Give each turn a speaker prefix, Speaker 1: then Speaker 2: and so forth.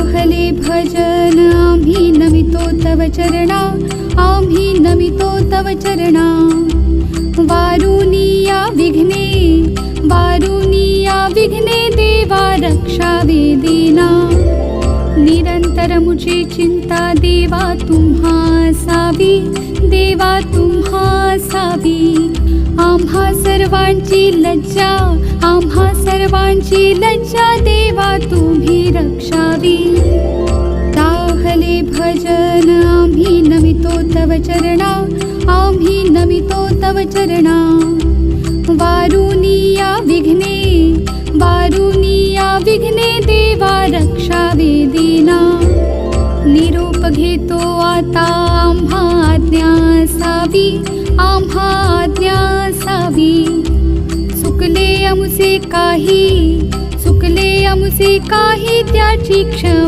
Speaker 1: दाहले भजन आम्ही नमितो तव चरणा, आम्ही नमितो तव चरणा। वारुनिया विघ्ने, वारुनिया विघ्ने देवा रक्षावे दीना। निरंतर मुझे चिंता देवा तुम्हा सावी, देवा तुम्हा सावी। आम्हा सर्वांची लज्जा, आम्हा सर्वांची लज्जा देवा तुम्ही रक्षावी। दाहले भजन आम्ही नमितो तव चरणा, आम्ही नमितो तव चरणा। वारुनिया विघ्ने, वारुनिया विघ्ने देवा रक्षावे दीना। निरोप घेतो आता आम्हा आज्ञा सावी, आम्हा आज्ञा सावी। चुकले आमचे काही, चुकले आमचे काही त्याची क्षमा